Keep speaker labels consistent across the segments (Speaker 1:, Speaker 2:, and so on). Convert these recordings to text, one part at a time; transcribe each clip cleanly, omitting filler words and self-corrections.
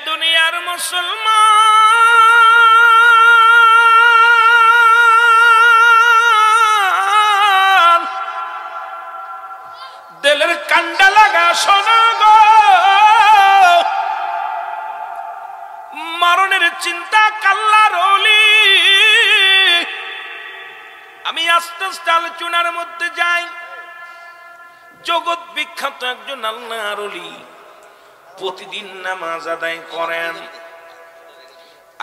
Speaker 1: দুনিয়ার মুসলমান, দিলের কান্ডা লাগা শোনো গো, মরণের চিন্তা কাল্লার ওলি। আমি আস্তে আস্তে আলোচনার মধ্যে যাই। জগৎ বিখ্যাত একজন আল্লাহর ওলি, প্রতিদিন নামাজ আদায় করেন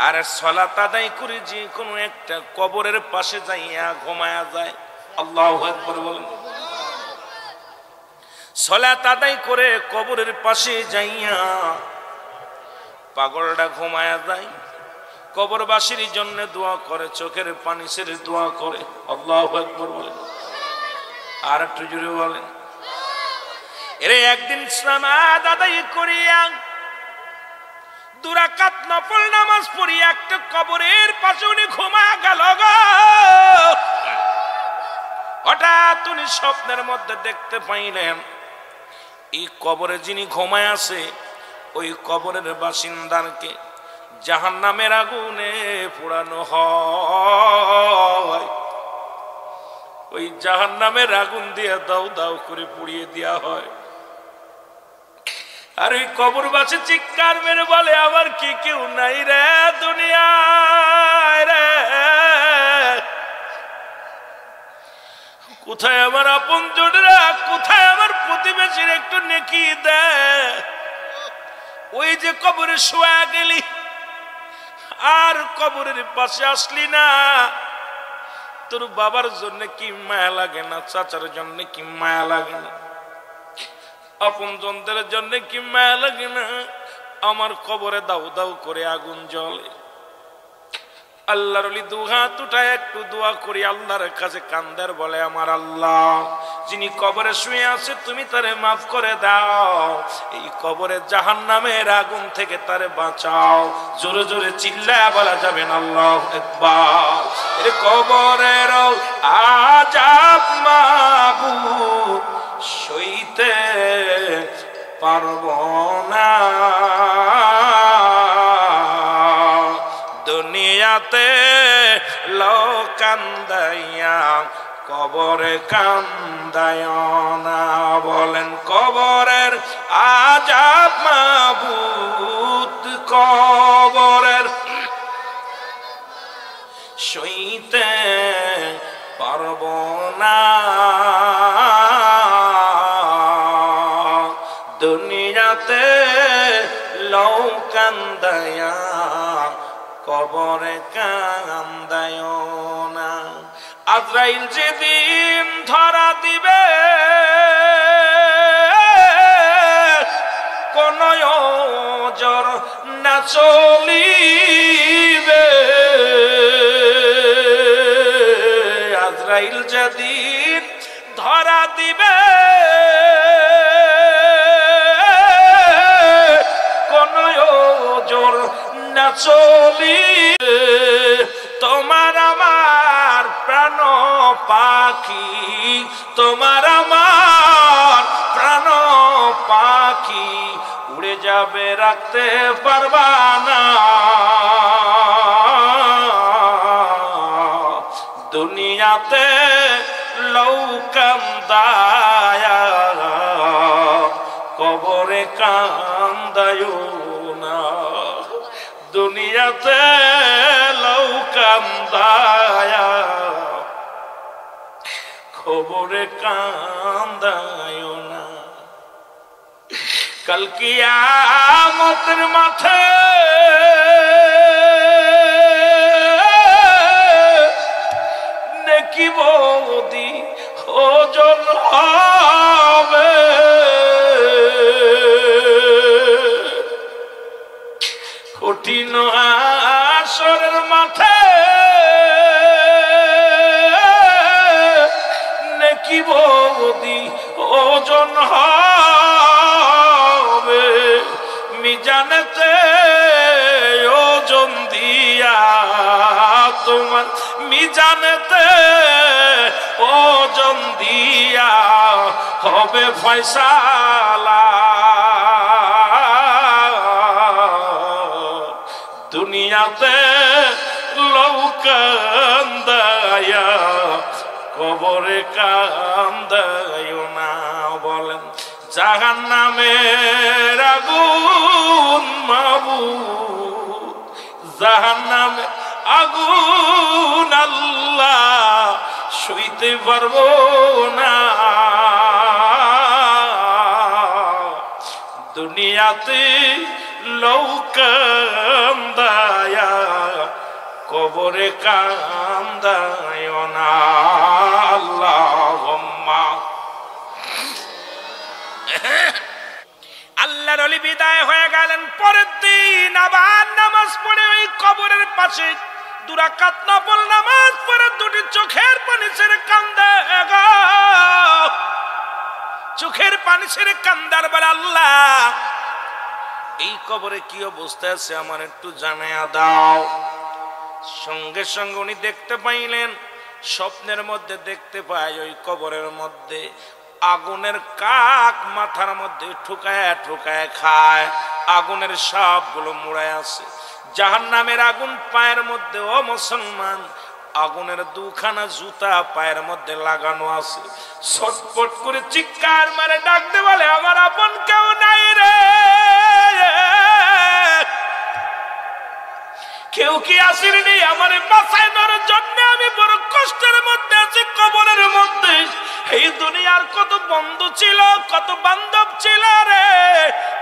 Speaker 1: আর সালাত আদায় করে যে কোনো একটা কবরের পাশে যাইয়া ঘুমায়া যায়। আল্লাহু আকবার বলেন। সালাত আদায় করে কবরের পাশে যাইয়া পাগলটা ঘুমায়া যায়, কবরবাসীর জন্য দোয়া করে, চোখের পানি ছেড়ে দোয়া করে। আল্লাহু আকবার বলেন। আর একটু জোরে বলেন। এরে একদিন সালাত আদায় করিয়া 2 রাকাত নফল নামাজ পড়িয়া একটা কবরের পাশে উনি ঘুমায়া গেল গো। হঠাৎ উনি স্বপ্নের মধ্যে দেখতে পাইলেন এই কবরে যিনি ঘুমায় আছে ওই কবরের বাসিন্দাকে জাহান্নামের আগুনে পোড়ানো হয়। ওই জাহান্নামের আগুন দিয়ে দাও দাও করে পুড়িয়ে দেওয়া হয়। আর ওই কবরবাসী চিৎকার মেরে বলে, আমার কি কেউ নাই রে দুনিয়ায় রে? কোথায় আমার আপনজনেরা, কোথায় আমার প্রতিবেশীর একটু নেকি দেয়? ওই যে কবরে শোয়া গেলি আর কবরের পাশে আসলি না, তোর বাবার জন্য কি মায়া লাগে না? চাচার জন্য কি মায়া লাগে না? আপনজনদের জন্য কি মায়া লাগে না? আমার কবরে দাও দাও করে আগুন জ্বলে। আল্লাহর ওলি 2 হাত উঠায় একটু দোয়া করি আল্লাহর কাছে কান্দার বলে, আমার আল্লাহ যিনি কবরে শুয়ে আছে তুমি তারে মাফ করে দাও, এই কবরে জাহান্নামের আগুন থেকে তারে বাঁচাও। জোরে জোরে চিল্লায়া বলা যাবে না আল্লাহু আকবার। এ কবরের আযাব মাবুদ সইতে পারবো না, দুনিয়াতে লোক কান্দাইয়া কবরে কান্দায় না। বলেন কবরের আযাব মাবুদ কবরের সইতে পারবো না, দুনিয়াতে লোক কান্দাইয়া কবরে কান্দায় না। আজরাইল যেদিন ধরা দিবে কোন ওজর না চলিবে, আজরাইল যেদিন ধরা দিবে কোন ওজর না চলিবে, তোমার আমার প্রাণ পাখি, তোমার আমার প্রাণ পাখি উড়ে যাবে রাখতে পারবা না, দুনিয়াতে লৌকান্দায়া কবরে কান্দায় না, দুনিয়াতে লৌকান্দায়া কবরে কান্দায় না। কাল কিয়ামতের মাঠে নেকি বদি ওজন হবে, কঠিন হাসরের মাঠে নেকি বদি ওজন হবে, মিজানেতে ওজন দিয়া তোমার মিজানেতে ওজন দিয়া হবে ফয়সালা, দুনিয়াতে লৌকান্দায়া কবরে কান্দায় না। বলেন জাহান্নামের আগুন মাবুদ, জাহান্নামের আগুন আল্লাহ সইতে পারবো না। দুনিয়াতে লৌকান্দায়া কবরে কান্দায় না। আল্লাহুম্মা। আল্লাহর ওলি বিদায় হয়ে গেলেন। পরের দিন আবার নামাজ পড়ে ওই কবরের পাশে দুরাকাত নফল নামাজ পড়ে দুটি চোখের পানি ছেড়ে কান্দে গো। চোখের পানি ছেড়ে কান্দার বলে আল্লাহ এই কবরে কি অবস্থা আছে আমার একটু জানায়া দাও। সঙ্গে সঙ্গে উনি দেখতে পাইলেন, স্বপ্নের মধ্যে দেখতে পায় ওই কবরের মধ্যে আগুনের কাক মাথার মধ্যে ঠুকায় ঠুকায় খায়, আগুনের সবগুলো মুড়ায় আছে। জাহান্নামের আগুন পায়ের মধ্যে, ও মুসলমান, আগুনের দুখানা জুতা পায়ের মধ্যে লাগানো আছে। ছটফট করে চিৎকার মারে ডাকতে বলে আমার আপন কেউ নাই রে, কেউ কি আসেনি আমার বাঁচানোর জন্য? আমি বড় কষ্টের মধ্যে আছি কবরের মধ্যে। এই দুনিয়ার কত বন্ধু ছিল, কত বান্ধব ছিল রে,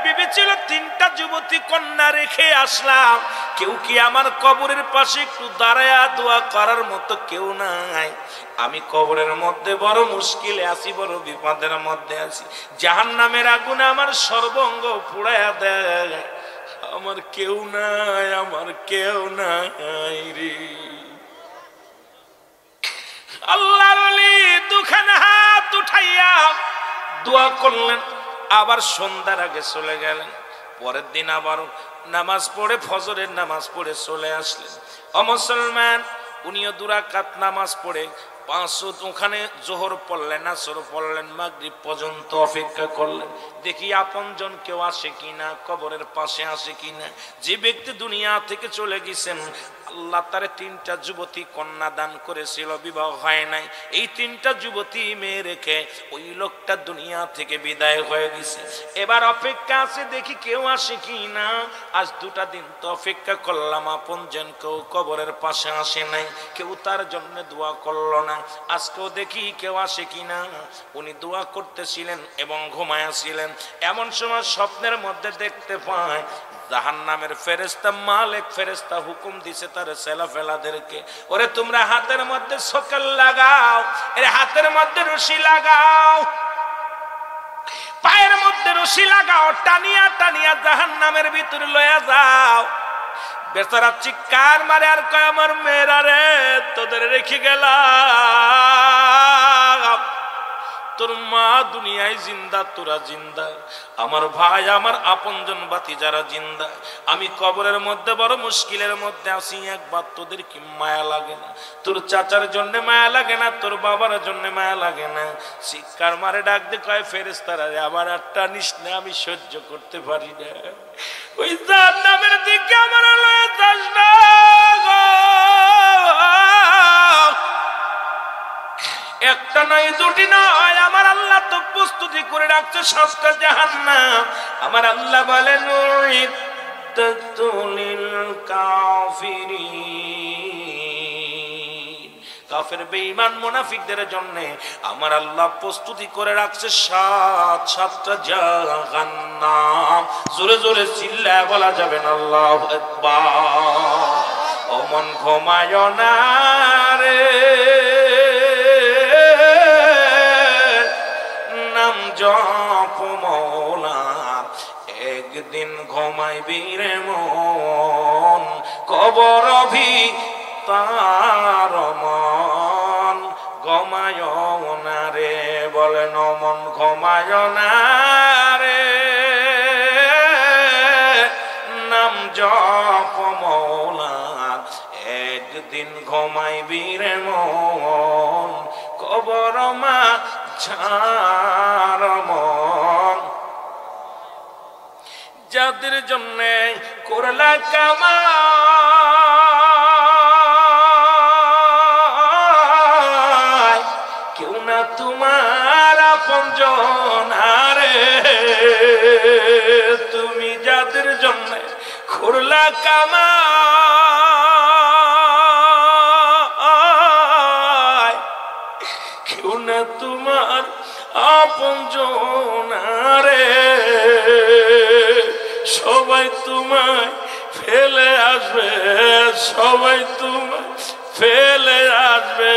Speaker 1: বিবি ছিল, 3টা যুবতী কন্যা রেখে আসলাম। কেউ কি আমার কবরের পাশে একটু দাঁড়ায়া দোয়া করার মতো কেউ নাই। আমি কবরের মধ্যে বড় মুশকিলে আছি, বড় বিপদের মধ্যে আছি। জাহান্নামের আগুনে আমার সর্বঙ্গ পুড়ায়া দেয়, আমার কেউ নাই, আমার কেউ নাই রে। আল্লাহর ওলি দুখানা হাত উঠাইয়া দোয়া করলেন। আবার সন্ধ্যার আগে চলে গেলেন। পরের দিন আবার নামাজ পড়ে, ফজরের নামাজ পড়ে চলে আসলেন। ও মুসলমান, উনিও 2 রাকাত নামাজ পড়ে 5 ওখানে জোহর পড়লেন, আসর পড়লেন, মাগরিব পর্যন্ত অপেক্ষা করলেন। দেখি আপনজন কেউ আসে কিনা, কবরের পাশে আসে কিনা। যে ব্যক্তি দুনিয়া থেকে চলে গেছেন, আল্লাহ তারে 3টা যুবতী কন্যা দান করেছিল, বিবাহ হয় নাই। এই 3টা যুবতী মেয়ে রেখে ওই লোকটা দুনিয়া থেকে বিদায় হয়ে গেছে। এবার অপেক্ষা আছে, দেখি কেউ আসে কিনা। আজ 2টা দিন তো অপেক্ষা করলাম, আপনজন কেউ কবরের পাশে আসে নাই, কেউ তার জন্য দোয়া করলো না। আজকেও দেখি কেউ আসে কিনা। উনি দোয়া করতেছিলেন এবং ঘুমায়াছিলেন। এমন সময় স্বপ্নের মধ্যে দেখতে পায় জাহান্নামের ফেরেশতা, মালিক ফেরেশতা হুকুম দিছে তার ছেলেফেলাদেরকে, ওরে তোমরা হাতের মধ্যে সকল লাগাও, এর হাতের মধ্যে রশি লাগাও, পায়ের মধ্যে রশি লাগাও, টানিয়া টানিয়া জাহান্নামের ভিতরে লয়ে যাও। বেচারা চিৎকার মারে আর কয় আমার মেয়েরা রে, তোদের রেখে গেলাম, তোর মা দুনিয়ায় জিন্দা, তোরা জিন্দা, আমার ভাই আমার আপনজন বাতি যারা জিন্দা। আমি কবরের মধ্যে বড় মুশকিলের মধ্যে আছি, একবার তোদের কি মায়া লাগে না? তোর চাচার জন্য মায়া লাগে না? তোর বাবার জন্য মায়া লাগে না? চিৎকার মারে ডাক দে কয় ফেরেশতারা আবার একটা নিস না, আমি সহ্য করতে পারি না। ওই জাহান্নামের দিকে আমার লয়ে যাস না গো। একটা নয়, 2টি নয়, আমার আল্লাহ তো প্রস্তুতি করে রাখছে 7টা জাহান্নাম। আমার আল্লাহ বলেন উইদ্দাতুল কাফিরিন, কাফের বেঈমান মুনাফিকদের জন্য আমার আল্লাহ প্রস্তুতি করে রাখছে 7টা জাহান্নাম। জোরে জোরে চিল্লায় বলা যাবে না আল্লাহু আকবার। ও মন ঘুমায় না রে, নাম জপ মওলার, একদিন ঘুমাইবি রে মন, কবর তার মন ঘুমায় না রে। বলেন মন ঘুমায় না রে, নাম জপ মওলার, একদিন ঘুমাইবি রে মন, কবর ছাড় মন। যাদের জন্য করলা কামাই জন্য খুরলা কামা কেউ না তোমার আপনজন রে, সবাই তোমায় ফেলে আসবে, সবাই তোমায় ফেলে আসবে,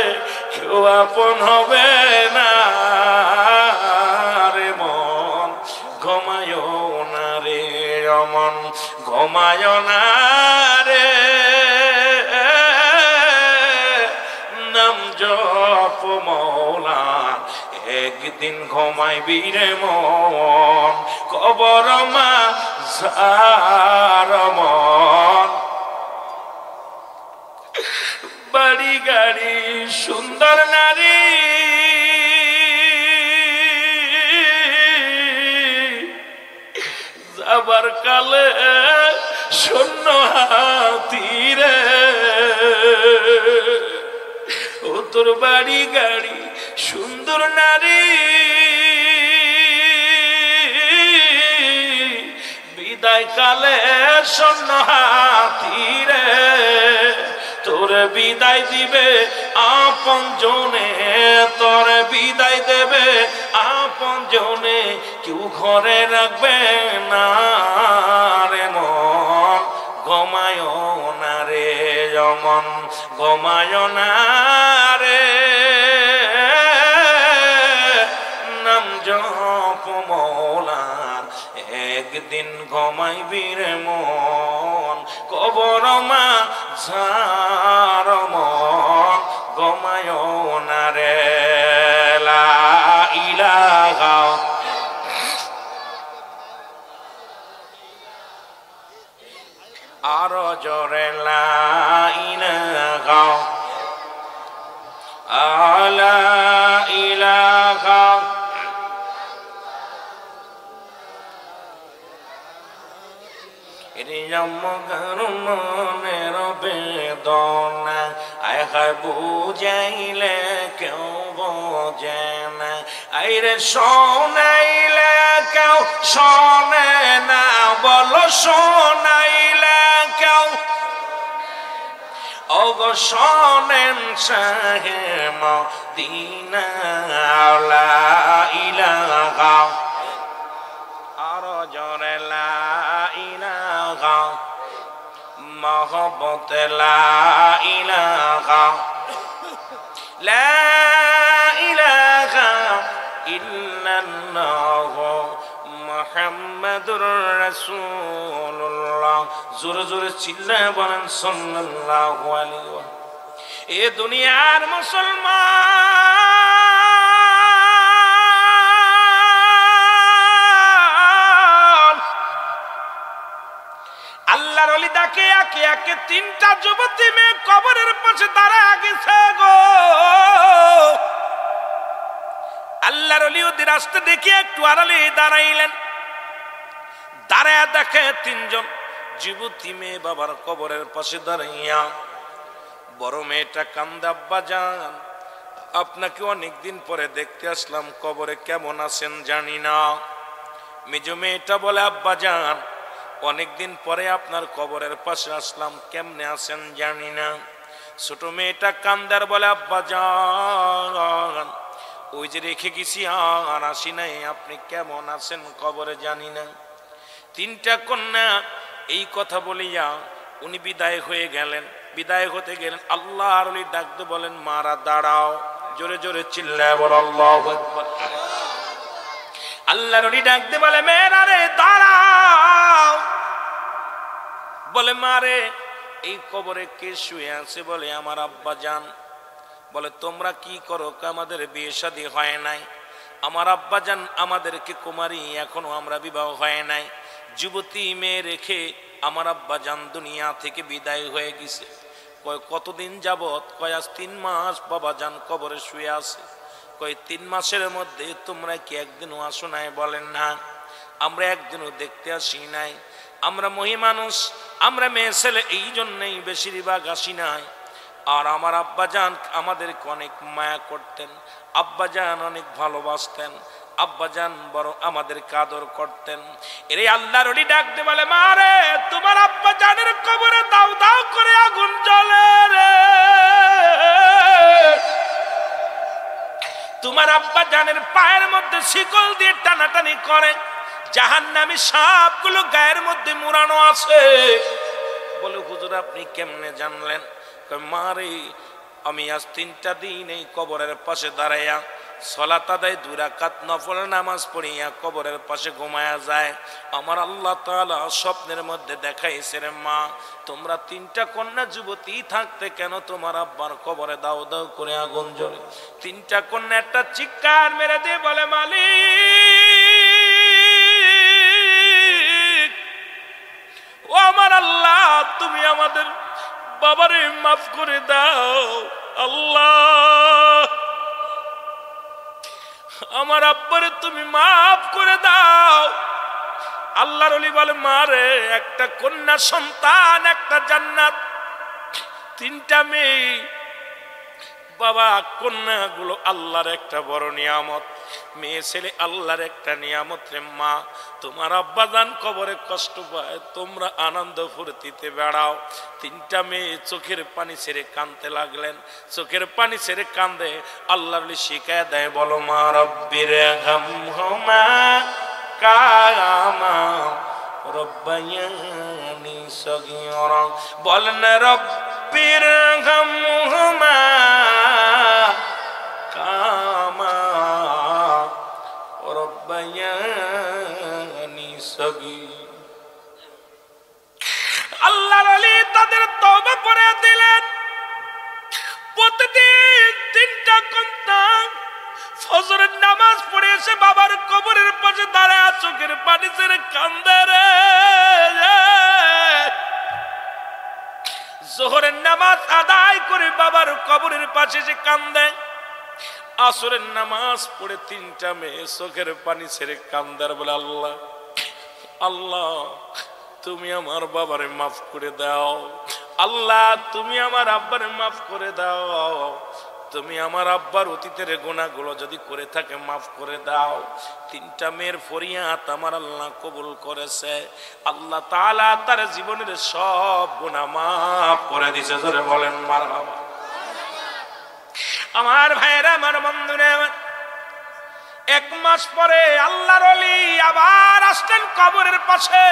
Speaker 1: কেউ আপন হবে না রে মন ঘুমায় না রে, অমন ঘুমায় না রে, নাম জপ মৌলা একদিন ঘুমাইবি রে মন, কবর মাঝার মন। বাড়ি গাড়ি সুন্দর নারী যাবার কালে শূন্য হাতি রে, ও তোর বাড়ি গাড়ি সুন্দর নারী বিদায় কালে শূন্য হাতি রে, তোর বিদায় দিবে আপন জনে, তোর বিদায় দেবে আপন জনে, কেউ ঘরে রাখবে না রে মন ঘুমায় না রে, অমন ঘুমায় না রে, নাম জপ মৌলার একদিন ঘুমাইবি রে মন, কবর মাঝার মন ঘুমায় না রে। লা ইলাহা আরো জোরে লা ইলাহা আলা ইলাহা মনের বেদনা আয় বুঝাইলে কেউ বোঝে না, আইরে শোনাইলে কেউ শোনে না, বলো শোনাইলে কেউ ওগো শোনেন শাহে মদিনা। লা ইলাহা আরো জোরে লা ইলাহা মহব্বত লা ইলাহা লা ইলাহা ইল্লাল্লাহ মুহাম্মাদুর রাসূলুল্লাহ। জোরে জোরে চিল্লায় বলেন সাল্লাল্লাহু আলাইহি ওয়া সাল্লাম। এ দুনিয়ার মুসলমান আল্লাহর ওলি ডাকে একে একে তিনটা যুবতী মেয়ে কবরের পাশে দাঁড়ায় গেছে গো। আল্লাহর ওলি ওদের আসতে দেখে একটু আড়ালে দাঁড়াইলেন, দাঁড়ায় দেখে তিনজন যুবতী মেয়ে বাবার কবরের পাশে দাঁড়াইয়া। বড় মেয়েটা কান্দে, আব্বা জান আপনাকে অনেকদিন পরে দেখতে আসলাম, কবরে কেমন আছেন জানি না। মেজ মেয়েটা বলে, আব্বা জান অনেকদিন পরে আপনার কবরের পাশে আসলাম, কেমনে আছেন জানি না। ছোট মেয়েটা কান্দার বলে, আব্বা জান ওই যে রেখে গেছি আর আসি নাই, আপনি কেমন আছেন কবরে জানি না। তিনটা কন্যা এই কথা বলিয়া উনি বিদায় হয়ে গেলেন। বিদায় হতে গেলেন, আল্লাহর ওলি ডাকতে বলেন, মারা দাঁড়াও। জোরে জোরে চিল্লায় বল আল্লাহু আকবার। আল্লাহর ওলি ডাকতে বলে, মেয়েরা রে দাঁড়াও। বলে, মারে এই কবরে কে শুয়ে আছে? বলে, আমার আব্বা জান। বলে, তোমরা কি করো? আমাদের বিয়ে শাদী হয় নাই। আমার আব্বা জান আমাদেরকে কুমারী, এখনো আমরা বিবাহ হয় নাই। যুবতী মেয়ে রেখে আমার আব্বা জান দুনিয়া থেকে বিদায় হয়ে গেছে। কয় কতদিন যাবত? কয় আজ 3 মাস বাবা জান কবরে শুয়ে আছে। কয় 3 মাসের মধ্যে তোমরা কি একদিনও আসো নাই? বলেন না, আমরা একদিনও দেখতে আসি নাই। আমরা মহি মানুষ, আমরা মেয়ে ছেলে, এই জন্যই বেশিরভাগ আসি নাই। আর আমার আব্বা জান আমাদেরকে অনেক মায়া করতেন, আব্বা জান অনেক ভালোবাসতেন। আব্বাজান বড় আমাদেরকে আদর করতেন। এর আল্লাহর ওলি ডাকতে বলে, মা রে তোমার আব্বাজানের কবরে দাও দাও করে আগুন জ্বলে রে, তোমার আব্বাজানের পায়ের মধ্যে শিকল দিয়ে টানাটানি করে, জাহান্নামী সাপগুলো গায়ের মধ্যে মুড়ানো আছে। বলে হুজুর আপনি কেমনে জানলেন? মা রে আমি আজ 3টা দিন এই কবরের পাশে দাঁড়াইয়া সালাত আদায় 2 রাকাত নফল নামাজ পড়িয়া কবরের পাশে ঘুমায়া যায়। আমার আল্লাহ তাআলা স্বপ্নের মধ্যে দেখাইছে রে মা, তোমরা 3টা কন্যা যুবতী থাকতে কেন তোমার আব্বার কবরে দাও দাও করে আগুন জ্বলে? 3টা কন্যা একটা চিৎকার মেরে দিয়ে বলে, মালিক ও আমার আল্লাহ, তুমি আমাদের বাবারে মাফ করে দাও। আল্লাহ আমার আব্বারে তুমি মাফ করে দাও। আল্লাহর ওলি বলে, মা রে একটা কন্যা সন্তান, একটা জান্নাত, 3টা মেয়ে। বাবা কন্যাগুলো আল্লাহর একটা বড় নিয়ামত, মেয়ে ছেলে আল্লাহর একটা নিয়ামত রে মা। তোমার আব্বাজান কবরে কষ্ট পায়, তোমরা আনন্দ ফুর্তিতে বেড়াও। 3টা মেয়ে চোখের পানি ছেড়ে কাঁদতে লাগলেন, চোখের পানি ছেড়ে কান্দে। আল্লাহর ওলি শিখায় দেয়, বলো মা রব্বির হামহুমা কামা রব্বায়ানি সগীরা, বলেন রব্বির হামহুমা কামা রব্বায়ানি সগীরা। আল্লাহর ওলি তাদের তওবা করে দিলেন। প্রতিদিন 3টা কন্যা ফজরের নামাজ পড়ে এসে বাবার কবরের পাশে দাঁড়ায় চোখের পানি ছেড়ে কান্দে রে। যোহরের নামাজ আদায় করে বাবার কবরের পাশে এসে কান্দে। আসরের নামাজ পড়ে 3টা মেয়ে চোখের পানি ছেড়ে কান্দার বলে, আল্লাহ আল্লাহ তুমি আমার বাবারে মাফ করে দাও। আল্লাহ তুমি আমার আব্বারে মাফ করে দাও। তুমি আমার আব্বার অতীতের গুনাহগুলো যদি করে থাকে মাফ করে দাও। 3টা মেয়ের ফরিয়াদ আমার আল্লাহ কবুল করেছে। আল্লাহ তাআলা তার জীবনের সব গুনাহ মাফ করে দিয়েছে। জোরে বলেন মারহাবা। আমার ভাইরা, আমার বন্ধুরা, 1 মাস পরে আল্লাহর ওলি আবার আসলেন কবরের পাশে।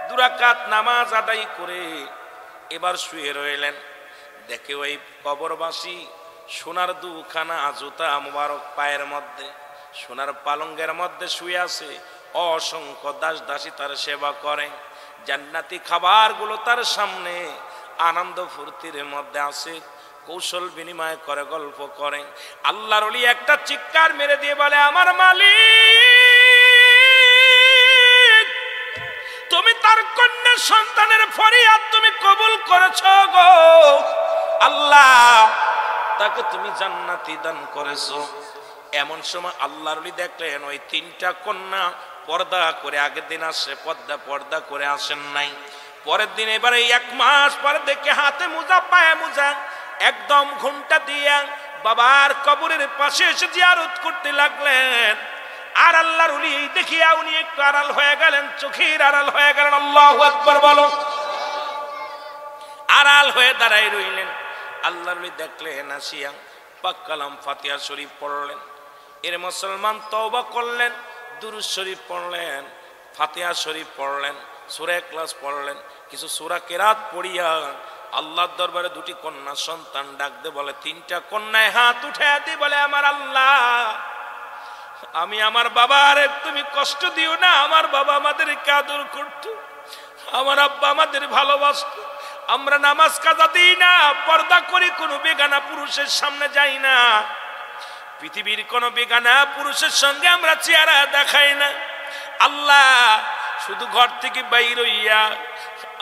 Speaker 1: 2 রাকাত নামাজ আদায় করে এবার শুয়ে রইলেন। দেখে ওই কবরবাসী সোনার 2খানা জুতা মুবারক পায়ের মধ্যে, সোনার পালঙ্গের মধ্যে শুয়ে আছে। অসংখ্য দাস দাসী তার সেবা করে, জান্নাতি খাবারগুলো তার সামনে, আনন্দ ফুর্তির মধ্যে আছে, কৌশল বিনিময় করে, গল্প করে। আল্লাহর ওলি একটা চিৎকার মেরে দিয়ে বলে, আমার মালিক তুমি তার কন্যা সন্তানের ফরিয়াদ তুমি কবুল করেছো গো আল্লাহ, তাকে তুমি জান্নাতি দান করেছো। এমন সময় আল্লাহর ওলি দেখলেন ওই 3টা কন্যা পর্দা করে, আগের দিন আসে পর্দা করে আসেন নাই। পরের দিন এবারে 1 মাস পরে দেখে হাতে মোজা পায়ে মোজা একদম ঘুমটা দিয়া বাবার কবরের পাশে এসে জিয়ারত করতে লাগলেন। আর আল্লাহর ওলি দেখিয়া উনি একটু আড়াল হয়ে গেলেন, চোখের আড়াল হয়ে গেলেন। আল্লাহু আকবার বলো। আড়াল হয়ে দাঁড়াই রইলেন। আল্লাহর ওলি দেখলেন, আসিয়া পাক কালাম ফাতিহা শরীফ পড়লেন। এর মুসলমান তওবা করলেন, দুরূদ শরীফ পড়লেন, ফাতিহা শরীফ পড়লেন, সূরা ইখলাস পড়লেন, কিছু সূরা কেরাত পড়িয়া আল্লাহর দরবারে 2টি কন্যা সন্তান ডাকতে বলে। 3টা কন্যায় হাত উঠায় দিয়ে বলে, আমার আল্লাহ আমি আমার বাবার তুমি কষ্ট দিও না। আমার বাবা আমাদেরকে আদর করতো, আমার আব্বা আমাদের ভালোবাসতো। আমরা নামাজ কাজা দিই না, পর্দা করি, কোনো বেগানা পুরুষের সামনে যাই না, পৃথিবীর কোনো বেগানা পুরুষের সঙ্গে আমরা চেহারা দেখাই না। আল্লাহ শুধু ঘর থেকে বাইর হইয়া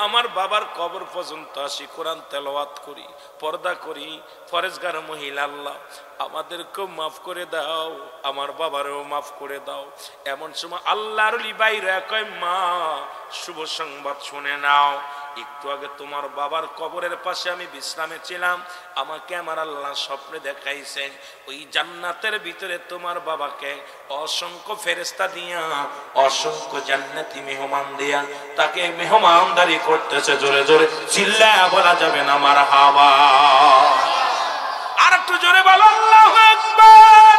Speaker 1: আমার বাবার কবর পর্যন্ত আসি, কোরআন তেলাওয়াত করি, পর্দা করি, ফরেজগার মহিলা। আল্লাহ আমাদেরকেও মাফ করে দাও, আমার বাবারেও মাফ করে দাও। এমন সময় আল্লাহর ওলি বাইরে কয়, মা শুভ সংবাদ শুনে নাও। একটু আগে তোমার বাবার কবরের পাশে আমি বিশ্রামে ছিলাম, আমাকে আমার আল্লাহ স্বপ্নে দেখাইছেন ওই জান্নাতের ভিতরে তোমার বাবাকে অসংখ্য ফেরেশতা দিয়া, অসংখ্য জান্নাতি মেহমান দিয়া তাকে মেহমানদারি করতেছে। জোরে জোরে চিল্লায়া বলা যাবে না মারহাবা। আর একটু জোরে বলো আল্লাহু আকবার।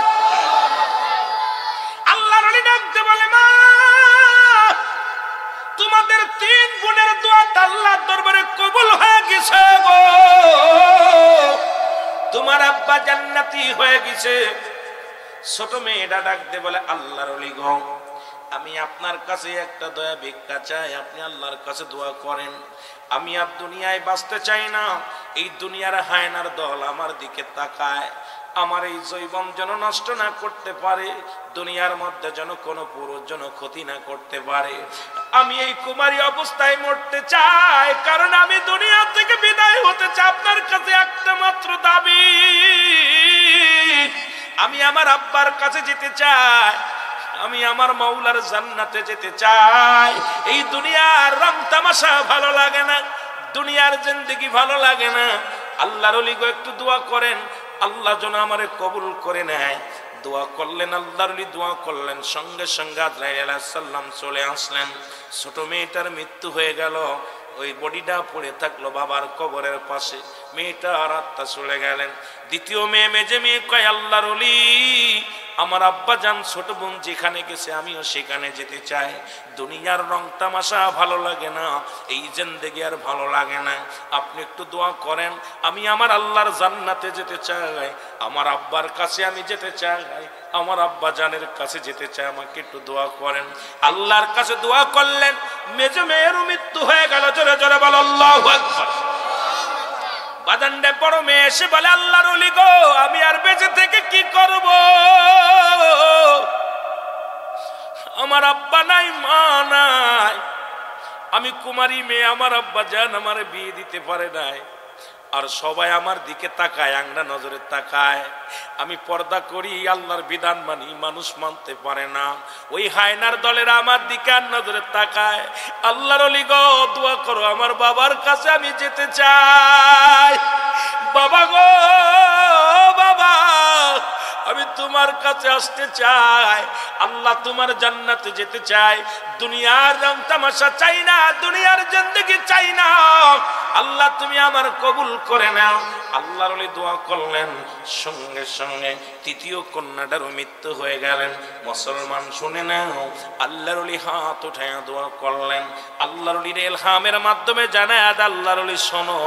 Speaker 1: আল্লাহর ওলি ডাকতে বলে, মা তোমাদের 3 বোনের দোয়াটা আল্লাহর দরবারে কবুল হয়ে গেছে গো, তোমার আব্বা জান্নাতি হয়ে গেছে। ছোট মেয়েটা ডাকতে বলে, আল্লাহর ওলি গো, আমি আপনার কাছে একটা দয়া ভিক্ষা চাই, আপনি আল্লাহর কাছে দোয়া করেন। আমি আর দুনিয়ায় বাঁচতে চাই না, এই দুনিয়ার হায়নার দল আমার দিকে তাকায়, আমার এই জৈবন যেন নষ্ট না করতে পারে, দুনিয়ার মধ্যে যেন কোনো পুরুষ যেন ক্ষতি না করতে পারে। আমি এই কুমারী অবস্থায় মরতে চাই, কারণ আমি দুনিয়া থেকে বিদায় হতে চাই। আপনার কাছে একটা মাত্র দাবি, আমি আমার আব্বার কাছে যেতে চাই, আমি আমার মাওলার জান্নাতে যেতে চাই। এই দুনিয়ার রং তামাশা ভালো লাগে না, দুনিয়ার জিন্দেগি ভালো লাগে না। আল্লাহর ওলি গো একটু দোয়া করেন, আল্লাহ যেন আমারে কবুল করে নেয়। দোয়া করলেন, আল্লাহর ওলি দোয়া করলেন, সঙ্গে সঙ্গে আজরাইল আলাইহিস সালাম চলে আসলেন। ছোট মেয়েটার মৃত্যু হয়ে গেল, ওই বডিটা পড়ে থাকলো বাবার কবরের পাশে, মেয়েটার আত্মা চলে গেলেন। দ্বিতীয় মেয়ে, মেজে মেয়ে কয়, আল্লাহর ওলি আমার আব্বা জান ছোট বোন যেখানে গেছে আমিও সেখানে যেতে চাই। দুনিয়ার রং তামাশা ভালো লাগে না, এই জিন্দেগি আর ভালো লাগে না, আপনি একটু দোয়া করেন, আমি আমার আল্লাহর জান্নাতে যেতে চাই, আমার আব্বার কাছে আমি যেতে চাই, আমার আব্বা জানের কাছে যেতে চাই, আমাকে একটু দোয়া করেন। আল্লাহর কাছে দোয়া করলেন, মেজে মেয়েরও মৃত্যু হয়ে গেল। জোরে জোরে বল আল্লাহু আকবার। বাজানডে বড় মেয়ে এসে বলে, আল্লাহর ওলি গো, আমি আর বেঁচে থেকে কি করব, আমার আব্বা নাই, মা নাই, আমি কুমারী মেয়ে, আমার আব্বা জান আমার বিয়ে দিতে পারে নাই, আর সবাই আমার দিকে তাকায়, আংড়া নজরে তাকায়, আমি পর্দা করি, আল্লাহর বিধান মানি, মানুষ মানতে পারে না, ওই হায়নার দলেরা আমার দিকে আর নজরে তাকায়। আল্লাহর ওলি গো দোয়া করো, আমার বাবার কাছে আমি যেতে চাই। বাবা গো, বাবা আমি তোমার কাছে আসতে চাই, আল্লাহ তোমার জান্নাতে যেতে চাই, দুনিয়ার রং তামাশা চাই না, দুনিয়ার জিন্দেগি চাই না, আল্লাহ তুমি আমার কবুল করে নাও। আল্লাহর ওলি দোয়া করলেন, সঙ্গে সঙ্গে তৃতীয় কন্যাটারও মৃত্যু হয়ে গেলেন। মুসলমান শুনে নাও, আল্লাহর ওলি হাত উঠায়া দোয়া করলেন, আল্লাহর ওলির ইলহামের মাধ্যমে জানায়, আল্লাহর ওলি শোনো,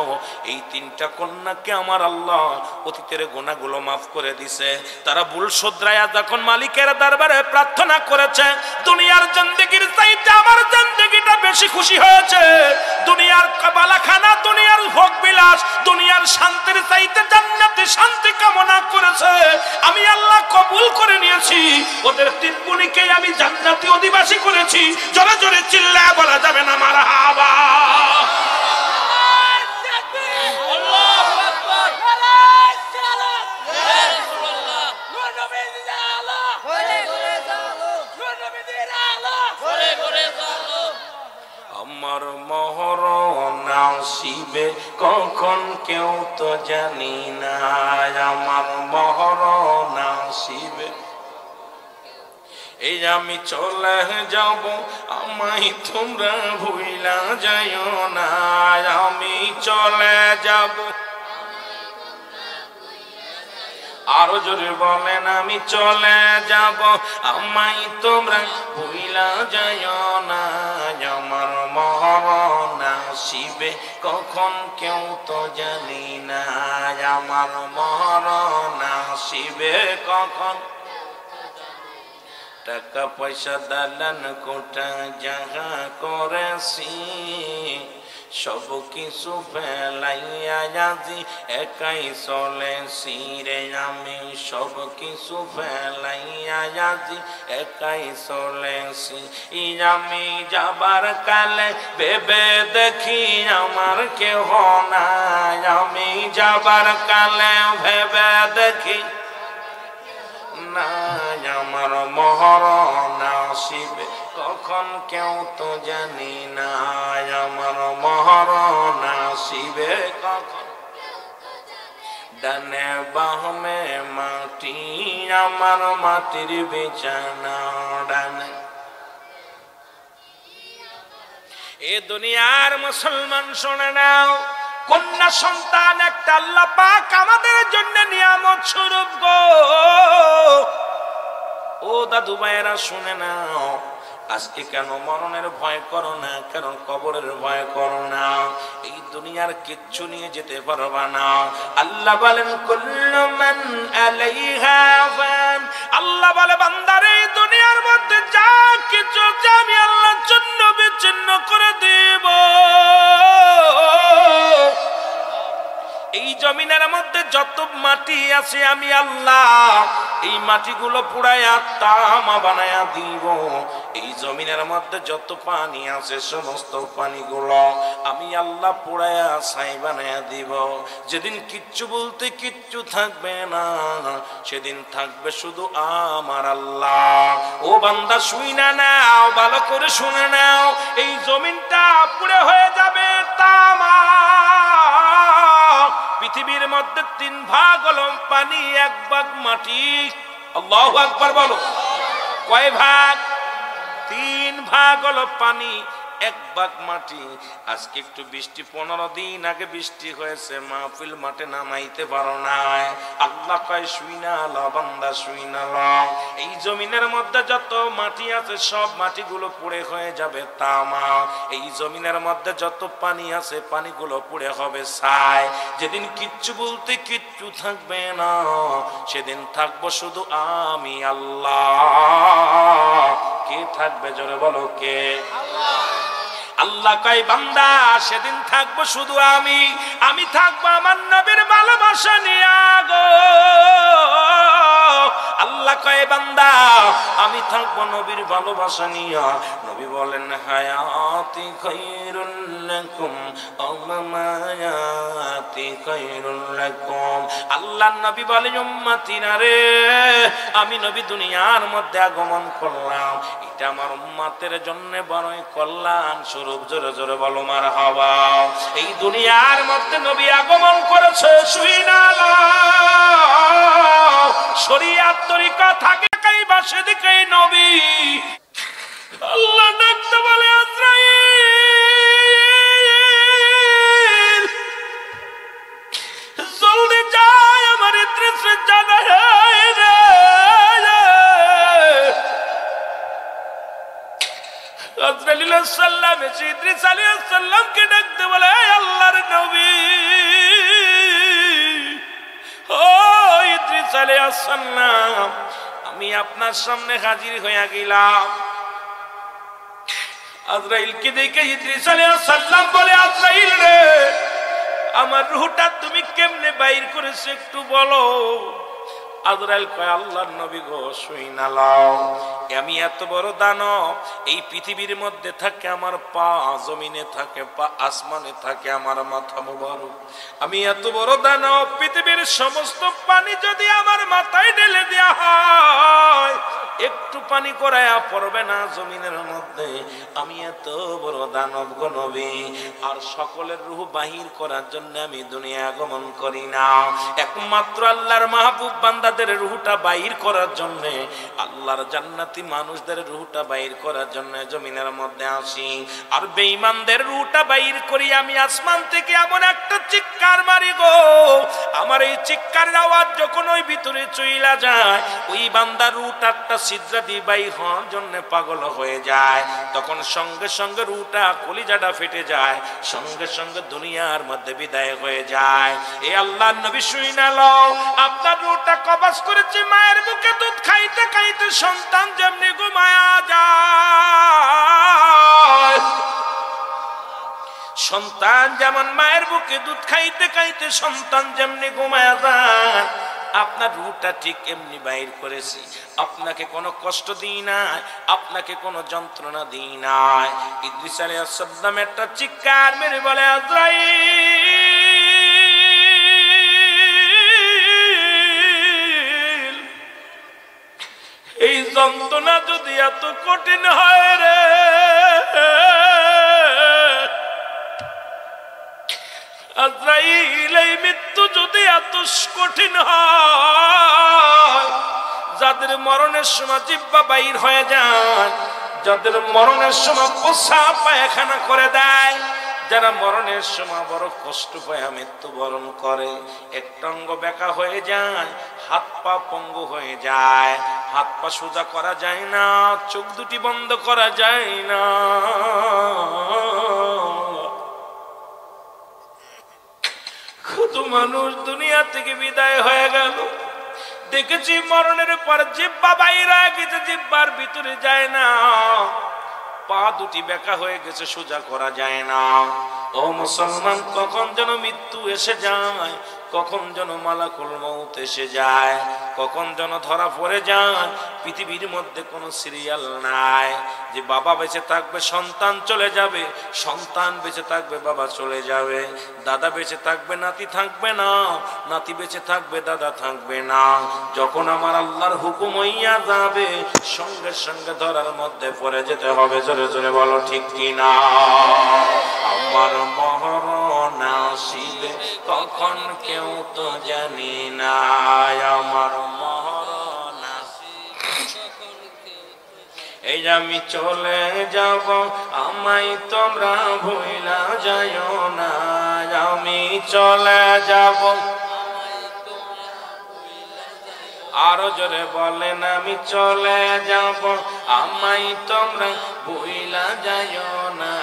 Speaker 1: এই 3টা কন্যাকে আমার আল্লাহ অতীতের গুনাহগুলো মাফ করে দিছে, তারা ভুল শুধরায়া যখন মালিকের দরবারে প্রার্থনা করেছে, দুনিয়ার জিন্দেগির চাইতে আমার জিন্দেগিটা বেশি খুশি হয়েছে, দুনিয়ার কাবালাখানা, দুনিয়ার ভোগ বিলাস, দুনিয়ার শান্তির চাইতে জান্নাতে শান্তি কামনা করেছে, আমি আল্লাহ কবুল করে নিয়েছি, ওদের 3 বোনকে আমি জান্নাতি অধিবাসী করেছি। জোরে জোরে চিল্লায় বলা যাবে না মারহাবা। আমার মহরণ আসিবে কখন কেউ তো জানি না, আমার মহরণ আসিবে, এই আমি চলে যাব, আমায় তোমরা ভুইলা যাইও না, আমি চলে যাব, আরো জোরে বলেন, আমি চলে যাব, আমায় তোমরা ভুইলা যাইও না, আমার মরণ আসিবে কখন কেউ তো জানি না, আমার মরণ আসিবে কখন, টাকা পয়সা দালান কোটা যাহা করেছি, সব কিছু ফেলাইয়া আজি একাই চলেছি রে, আমি সব কিছু ফেলাইয়া আজি একাই চলেছি, আমি যাবার কালে ভেবে দেখি আমার কেহ নাই, আমি যাবার কালে ভেবে দেখি না, আমার মরণ আসিবে কখন কেউ তো জানি না আমার মরণ আসিবে কখন ডানে বামে মাটি আমার মাটির বিছানা ডানে এ দুনিয়ার মুসলমান শুনে নাও কন্যা সন্তান একটা আল্লাহ পাক আমাদের জন্য নিয়ামত স্বরূপ গো ও দাদু ভাইয়েরা শুনে নাও আজকে কেন মরণের ভয় করো না কেন কবরের ভয় করো না এই দুনিয়ার কিচ্ছু নিয়ে যেতে পারবা না আল্লাহ বলেন কুল্লু মান আলাইহা ফান আল্লাহ বলে বান্দারে এই দুনিয়ার মধ্যে যা কিছু আমি আল্লাহর জন্য বিচ্ছিন্ন করে দেব এই জমিনের মধ্যে যত মাটি আছে আমি আল্লাহ এই মাটিগুলো পুড়াইয়া তামা বানায়া দিব এই জমিনের মধ্যে যত পানি আছে সমস্ত পানিগুলো আমি আল্লাহ পুড়াইয়া ছাই বানায়া দিব যেদিন কিচ্ছু বলতে কিচ্ছু থাকবে না সেদিন থাকবে শুধু আমার আল্লাহ ও বান্দা শুইনা নাও ভালো করে শুনে নাও এই জমিনটা পুড়ে হয়ে যাবে তামা পৃথিবীর মধ্যে 3 ভাগ হলো পানি 1 ভাগ মাটি আল্লাহু আকবার বলো কয় ভাগ 3 ভাগ হলো পানি 1 ভাগ মাটি আজকে একটু বৃষ্টি 15 দিন আগে বৃষ্টি হয়েছে মাহফিল মাঠে নামাইতে পারো না আল্লাহ কয় শুইনা ল বান্দা শুইনা ল এই জমিনের মধ্যে যত মাটি আছে সব মাটিগুলো পুড়ে হয়ে যাবে তামা এই জমিনের মধ্যে যত পানি আছে পানিগুলো পুড়ে হবে ছাই যেদিন কিচ্ছু বলতে কিচ্ছু থাকবে না সেদিন থাকবো শুধু আমি আল্লাহ কে থাকবে জোরে বলো কে আল্লাহ আল্লাহ কয় বান্দা সেদিন থাকবো শুধু আমি থাকবো আমার নবীর ভালোবাসা নিয়ে গো আল্লাহ কয় বান্দা আমি থাকবো নবীর ভালোবাসা নিয়ে নবী বলেন হায়াতি খায়রুল লাকুম ও মামায়াতি খায়রুল লাকুম আল্লাহর নবী বলেন উম্মতিরা রে আমি নবী দুনিয়ার মধ্যে আগমন করলাম এটা আমার উম্মতের জন্য বড়ই কল্যাণ স্বরূপ জোরে জোরে বলো মারহাবা এই দুনিয়ার মধ্যে নবী আগমন করেছে শুইনা শরীয়ত তরিকা থাকে কাই বাসে দিকে নবী আল্লাহ ডাকতে বলে আজরাইল জলদি যায় আমার ইদ্রিস জানা রে আজরাইল সাল্লাম ইদ্রিস আলাইহিস সালামকে ডাকতে বলে আল্লাহর নবী ও ইদ্রিস আলাইহিস সালাম আমি আপনার সামনে হাজির হয়ে গেলাম আজরাইলকে দেখে ইদ্রিস আলাইহিস সালাম বলে আজরাইল রে আমার রূহটা তুমি কেমনে বাইর করেছো একটু বলো আজরাইল কয় আল্লাহর নবী গো শুইনা লাও আমি এত বড় দানব এই পৃথিবীর মধ্যে থাকে আমার পা জমিনে থাকে পা আসমানে থাকে আমার মাথা মোবারক আমি এত বড় দানব পৃথিবীর সমস্ত পানি যদি আমার মাথায় ঢেলে দেয়া হয় একটু পানি করায়া পড়বে না জমিনের মধ্যে আমি এত বড় দানব গো নবী আর সকলের রূহ বাহির করার জন্য আমি দুনিয়া আগমন করি না একমাত্র আল্লাহর মাহবুব বান্দাদের রূহটা বাহির করার জন্য আল্লাহর জান্নাতি মানুষদের রূহটা বাহির করার জন্য জমিনের মধ্যে আসি আর বেঈমানদের রূহটা বাহির করি আমি আসমান থেকে এমন একটা চিৎকার মারি গো আমার এই চিৎকারের আওয়াজ যখন ওই ভিতরে চইলা যায় ওই বান্দার রূহটা সিজদা দিয়ে বাইর হওয়ার জন্য পাগল হয়ে যায় তখন সঙ্গে সঙ্গে রূহটা কলিজাটা ফেটে যায় সঙ্গে সঙ্গে দুনিয়ার মধ্যে বিদায় হয়ে যায় এই আল্লাহর নবী শুইনা লও আপনার রূহটা কবজ করেছে মায়ের বুকে দুধ খাইতে খাইতে সন্তান যেমনি ঘুমায়া যায় সন্তান যেমন মায়ের বুকে দুধ খাইতে খাইতে সন্তান যেমনি ঘুমায়া যায় আপনার রূহটা ঠিক এমনি বাইর করেছি আপনাকে কোনো কষ্ট দিই নাই আপনাকে কোনো যন্ত্রণা দিই নাই ইদ্রিস আলাইহিস সালাম একটা চিৎকার মেরে বলে আজরাইল এই যন্ত্রণা যদি এত কঠিন হয় রে, আজরাইল এই মৃত্যু যদি এত কঠিন হয়, যাদের মরণের সময় জিহ্বা বাইর হয়ে যায়, যাদের মরণের সময় প্রস্রাব পায়খানা করে দেয়, যারা মরণের সময় বড় কষ্ট পায় মৃত্যুবরণ করে, একটা অঙ্গ বেঁকা হয়ে যায়, হাত পা পঙ্গু হয়ে যায়, হাত পা সোজা করা যায় না, চোখ দুটি বন্ধ করা যায় না, কত মানুষ দুনিয়া থেকে বিদায় হয়ে গেল। দেখেছি মরণের পর জিহ্বা বাইরে গেছে, জিহ্বার ভিতরে যায় না, পা দুটি বেঁকা হয়ে গেছে, সোজা করা যায় না। ও মুসলমান, কখন যেন মৃত্যু এসে যায়, কখন যেন মালাকুল মউত এসে যায়, কখন যেন ধরা পড়ে যায়। পৃথিবীর মধ্যে কোনো সিরিয়াল নাই যে বাবা বেঁচে থাকবে সন্তান চলে যাবে, সন্তান বেঁচে থাকবে বাবা চলে যাবে, দাদা বেঁচে থাকবে নাতি থাকবে না, নাতি বেঁচে থাকবে দাদা থাকবে না। যখন আমার আল্লাহর হুকুম হইয়া যাবে, সঙ্গে সঙ্গে ধরার মধ্যে পড়ে যেতে হবে। জোরে জোরে বলো ঠিক কিনা? আমার মরণ আসিবে কখন কেউ তো জানি না, আমার মরণ এই আমি চলে যাব, আমায় তোমরা ভুইলা যাইও না, আমি চলে যাব। আরো জোরে বলেন, আমি চলে যাব, আমায় তোমরা ভুইলা যাইও না,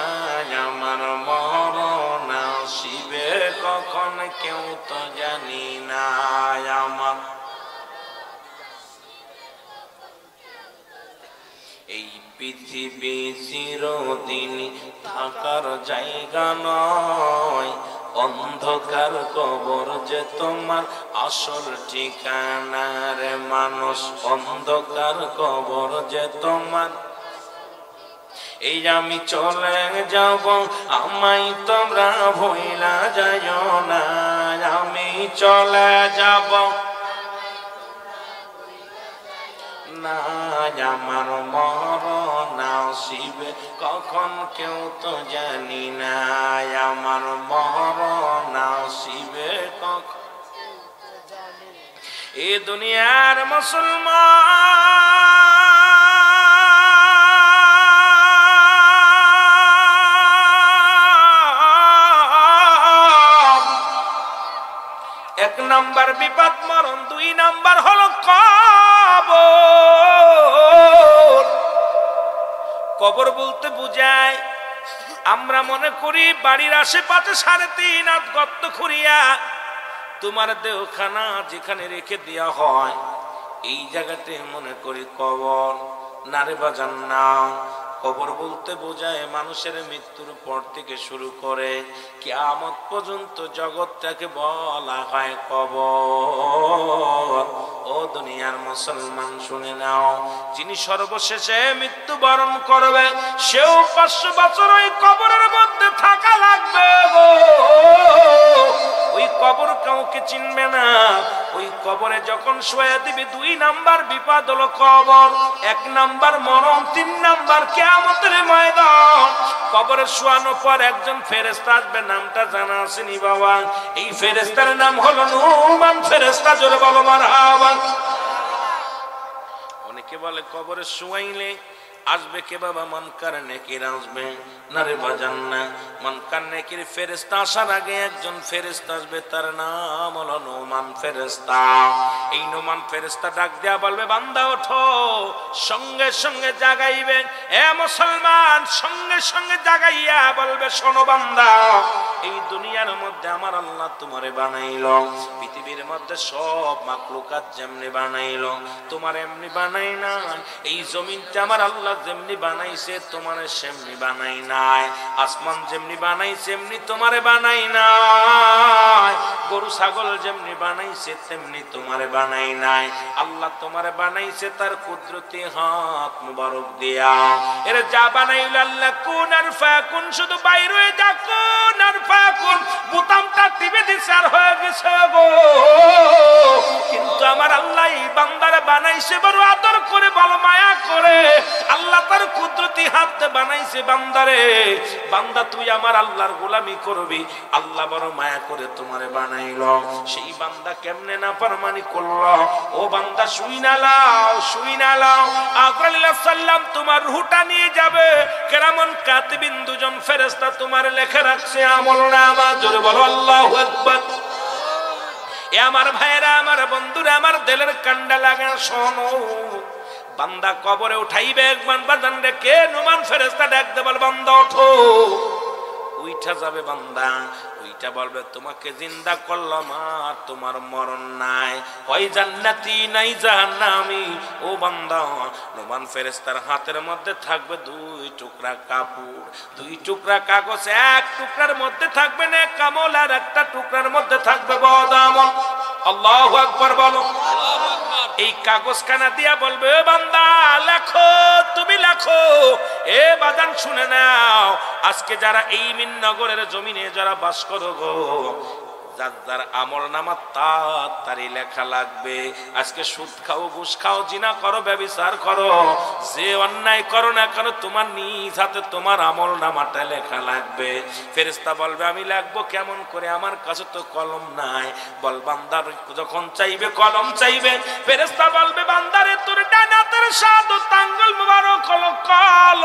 Speaker 1: আমার মরণ আসিবে কখন কেউ তো জানি না, আমার। এই পৃথিবী চিরদিন থাকার জায়গা নয়, অন্ধকার কবর যে তোমার আসল ঠিকানা রে মানুষ, অন্ধকার কবর যে তোমার। এই আমি চলে যাব, আমায় তোমরা ভুইলা যাইও না, আমি চলে যাব না, আমার মরণ আসিবে কখন কেউ তো জানি না, আমার মরণ আসিবে কখন। এ দুনিয়ার মুসলমান, এক নাম্বার বিপদ মরণ, দুই নাম্বার হলো কবর। কবর বলতে বুঝায়, আমরা মনে করি বাড়ির আশেপাশে 3.5 হাত গর্ত খুঁড়িয়া তোমার দেহখানা যেখানে রেখে দেওয়া হয়, এই জায়গাতে মনে করি কবর। নারে বাজান না, কবর বলতে বোঝায় মানুষের মৃত্যুর পর থেকে শুরু করে কিয়ামত পর্যন্ত জগৎটাকে বলা হয় কবর। ও দুনিয়ার মুসলমান শুনে নাও, যিনি সর্বশেষে মৃত্যুবরণ করবে, সেও 500 বছর ওই কবরের মধ্যে থাকা লাগবে গো। ওই কবর কাউকে চিনবে না। ওই কবরে যখন শোয়া দিবে, 2 নাম্বার বিপদ হলো কবর, 1 নাম্বার মরণ, 3 নাম্বার কিয়ামতের ময়দান। কবরে শোয়ানোর পর একজন ফেরেশতা আসবে, নামটা জানা আসেনি বাবা? এই ফেরেশতার নাম হলো নুমান ফেরেশতা। জোরে বলো মারহাবা। অনেকে বলে কবরে শোয়াইলে আসবে কে বাবা? মুনকার নেকির আসবে। না রে বাজান না, মুনকার নেকির ফেরেশতা আসার আগে একজন ফেরেশতা আসবে, তার নাম হলো নুমান ফেরেশতা। এই নুমান ফেরেশতা ডাক দেয়া বলবে, বান্দা ওঠো। সঙ্গে সঙ্গে জাগাইবে, এ মুসলমান, সঙ্গে সঙ্গে জাগাইয়া বলবে, শোনো বান্দা, এই দুনিয়ার মধ্যে আমার আল্লাহ তোমারে বানাইলো, পৃথিবীর মধ্যে সব মাখলুকাত যেমনি বানাইলো, তোমার এমনি বানাই না। এই জমিনটা আমার আল্লাহ যেমনি বানাইছে তোমারে সেমনি বানাই নাই, আসমান যেমনি বানাইছে এমনি তোমারে বানাই নাই, গরু ছাগল যেমনি বানাইছে তেমনি তোমারে বানাই নাই। আল্লাহ তোমারে বানাইছে তার কুদরতি হাত মুবারক দিয়া। এর যা বানাইল আল্লাহ কুন আর ফায়াকুন, শুধু বাইরে যা কুন আর ফায়াকুন বোতামটা টিভি দিছে আর হয়ে গেছে গো। কিন্তু আমার আল্লাহ এই বান্দারে বানাইছে বড় আদর করে, ভালো মায়া করে। আল্লাহ তার কুদরতি হাতে বানাইছে বান্দারে। বান্দা তুই আমার আল্লাহর গোলামি করবি, আল্লাহ বড় মায়া করে তোমারে বানাইলো। সেই বান্দা কেমনে না ফরমানি করলো? ও বান্দা শুই না লাও, শুই না লাও। আজরাইল আলাইহিস সালাম তোমার রূহটা নিয়ে যাবে। কেরামন কাতিবিন দুজন ফেরেশতা তোমার লেখা রাখছে আমলনামা। জোরে বলো আল্লাহু আকবার। এ আমার ভাইরা, আমার বন্ধুরা, আমার দিলের কান্ডা লাগা শোনো। বান্দা কবরে উঠাইবে একবার বাজান রে, কে নোমান ফেরেশতা ডাক দে, বল বান্দা ওঠো। উইঠা যাবে বান্দা, উইঠা বলবে তোমাকে জিন্দা করলাম আর তোমার মরণ নাই, হয় জান্নাতি নাই জাহান্নামি। ও বান্দা, নোমান ফেরেশতার হাতের মধ্যে থাকবে দুই টুকরা কাপড়, দুই টুকরা কাগজ। এক টুকরার মধ্যে থাকবে নেক আমল, আর একটা টুকরার মধ্যে থাকবে বদ আমল। আল্লাহু আকবার বলো। এই কাগজ খানা দিয়া বলবে বান্দা লেখো, তুমি লেখো। এ বাদান শুনে নাও, আজকে যারা এই মিননগরের জমিনে যারা বাস করো গো, যার যার আমলনামা তাড়াতাড়ি লেখা লাগবে। আজকে সুদ খাও, ঘুষ খাও, জিনা করো, ব্যভিচার করো, যে অন্যায় করো না কেন, তোমার নিজ হাতে তোমার আমলনামাটা লেখা লাগবে। ফেরেশতা বলবে আমি লিখবো কেমন করে, আমার কাছে তো কলম নাই। বল বান্দার যখন চাইবে কলম চাইবে, ফেরেশতা বলবে বান্দারে তোর ডান হাতের শাহাদাত আঙ্গুল মুবারক হলো কলম।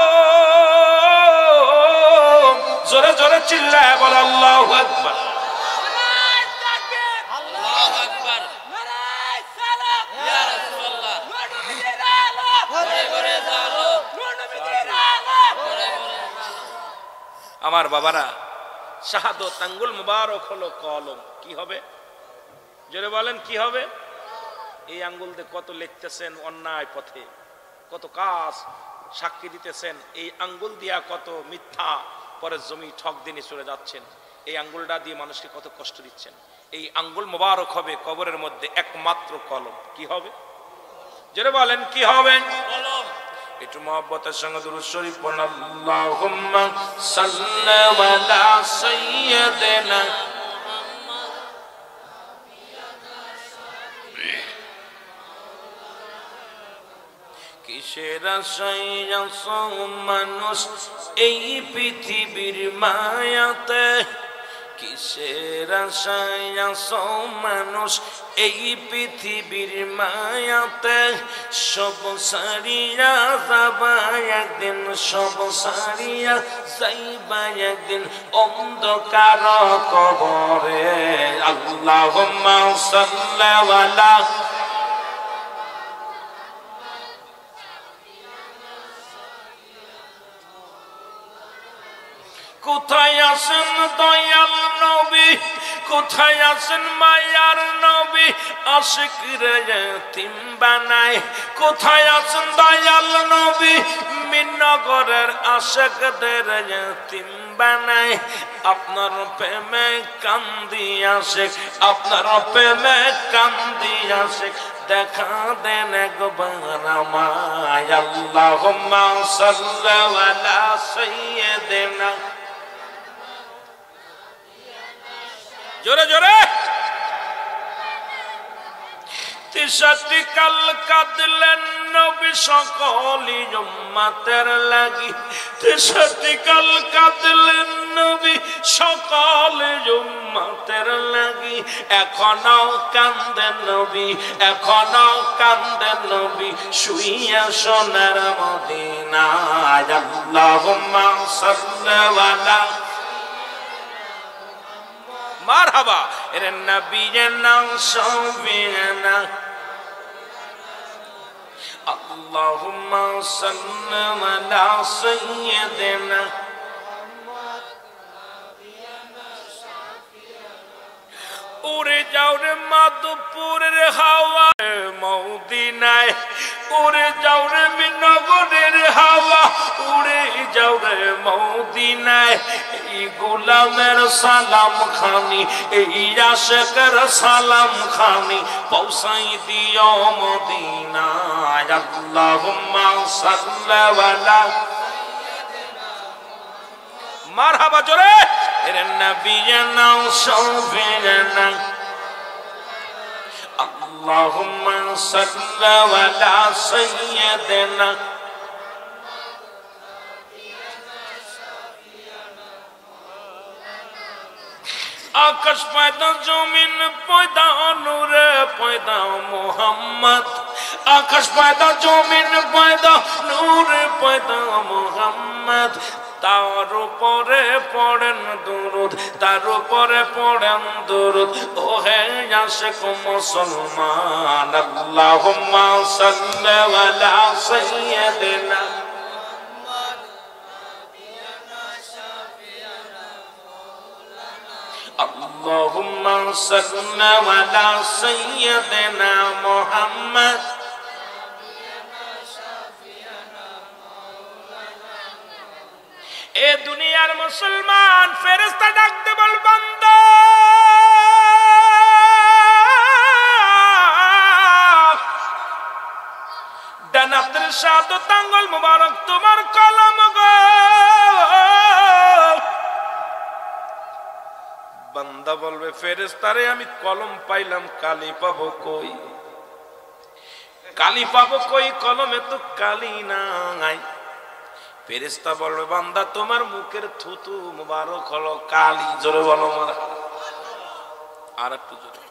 Speaker 1: জোরে জোরে চিল্লায় বল আল্লাহু আকবার। আমার বাবারা, শাহাদাত আঙ্গুল মুবারক হলো কলম। কি হবে জোরে বলেন, কি হবে? এই আঙ্গুল দিয়ে কত লিখতেছেন অন্যায় পথে, কত কাজ সাক্ষী দিতেছেন। এই আঙ্গুল দিয়া কত মিথ্যা পরে জমি ঠক দিনে চলে যাচ্ছেন। এই আঙ্গুলটা দিয়ে মানুষকে কত কষ্ট দিচ্ছেন। এই আঙ্গুল মুবারক হবে কবরের মধ্যে একমাত্র কলম। কি হবে জোরে বলেন, কি হবে? কলম। একটু মহব্বতের সঙ্গে দুরূদ শরীফ পড়ুন। আল্লাহুম্মা সাল্লি আলা সাইয়্যিদিনা কিসের আশায় আছো মানুষ এই পৃথিবীর মায়াতে, কিসের আশায় আছো মানুষ এই পৃথিবীর মায়াতে। সব সারিয়া যাবা একদিন, সব সারিয়া যাইবা একদিন অন্ধকার কবরে। আল্লাহুম্মা সাল্লি আলা কোথায় আছেন দয়াল নবী, কোথায় আছেন মায়ার নবী, আশিকরে ইতিম বানায়। কোথায় আছেন দয়াল নবী, মিননগরের আশিকদের ইতিম বানায়। আপনার প্রেমে কান্দি আশিক, আপনার প্রেমে কান্দি আশিক, দেখা দেন একবার আমায়। আল্লাহুম্মা সাল্লি আলা সাইয়্যিদিনা। জোরে জোরে। তিসাতি কাল কাঁদলেন নবী সকলি উম্মতের লাগি, তিসাতি কাল কাঁদলেন নবী সকলি উম্মতের লাগি। এখনো কান্দেন নবী, এখনো কান্দেন নবী শুইয়া সোনার মদিনায়। আল্লাহুম্মা সাল্লি আলা মারহাবা এর নবিয়না শাফিনা। আল্লাহুম্মা সাল্লি আলা সাইয়্যিদিনা উড়ে যাও রে মাদপুরের হাওয়া মদিনায়, উড়ে যাও রে মিননগরের হাওয়া, উড়ে যাও রে মদিনায়। এই গোলামের সালাম খানি, এই আশিকের সালাম খানি পৌঁছাই দিও মদিনায়। আল্লাহুম্মা সাল্লি আলা মারহাবা জোরে। এর নবিয়ানা শাফিয়ানা আল্লাহুম্মা সাল্লি আলা সাইয়্যিদিনা আকাশ পয়দা জমিন পয়দা নূরে পয়দা মুহাম্মদ আকাশ পয়দা জমিন পয়দা নূরে পয়দা মুহাম্মদ তার উপরে পড়েন দুরূদ তার উপরে পড়েন দুরূদ ও হে আশিক মুসলমান আল্লাহুম্মা সাল্লি আলা সাইয়্যিদিনা اللهم صل على سيدنا محمد এ দুনিয়ার মুসলমান ফেরেশতা ডাকতে বল বান্দা ডান হাতের শাহাদাত আঙ্গুল মুবারক তোমার কলম গো বান্দা বলবে ফেরেশতারে আমি কলম পাইলাম কালি পাবো কই কালি পাবো কই কলমে তো কালি নাই ফেরেশতা বলবে বান্দা তোমার মুখের থুতু মুবারক হলো কালি জোরে বলো মার আর একটু জোরে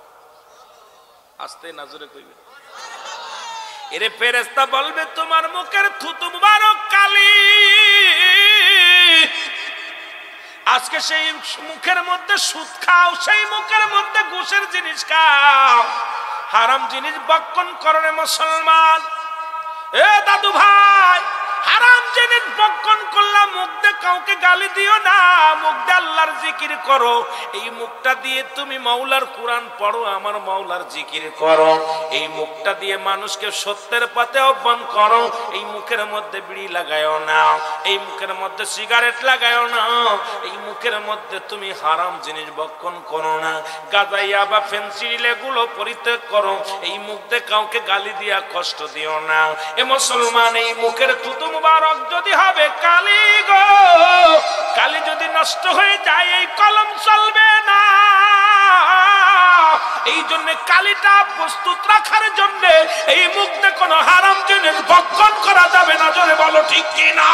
Speaker 1: আস্তে না জোরে কইবে এরে ফেরেশতা বলবে তোমার মুখের থুতু মুবারক কালি আজকে সেই মুখের মধ্যে সুদ খাও সেই মুখের মধ্যে ঘুষের জিনিস খাও হারাম জিনিস বক্ষণ করো রে মুসলমান এ দাদু ভাই হারাম জিনিস বক্ষণ করলা মুখ দিয়ে কাউকে গালি দিও না মুখ দিয়ে আল্লাহর জিকির করো এই মুখটা দিয়ে তুমি মাওলার কোরআন পড়ো আমার মাওলার জিকির করো এই মুখটা দিয়ে মানুষকে সত্যের পথে আহ্বান করো এই মুখের মধ্যে বিড়ি লাগায়ও না এই মুখের মধ্যে সিগারেট লাগায়ও না এই মুখের মধ্যে তুমি হারাম জিনিস বক্ষণ করো না গাঁজা বা ফেন্সিডিল এগুলো পরিত্যাগ করো এই মুখ দিয়ে কাউকে গালি দিয়া কষ্ট দিও না এ মুসলমান এই মুখের থুতু মুবারক যদি হবে কালি গো কালি যদি নষ্ট হয়ে যায় এই কলম চলবে না এই জন্য কালিটা প্রস্তুত রাখার জন্য এই মুখ দিয়ে কোনো হারাম জিনিস ভক্ষণ করা যাবে না জোরে বলো ঠিক কি না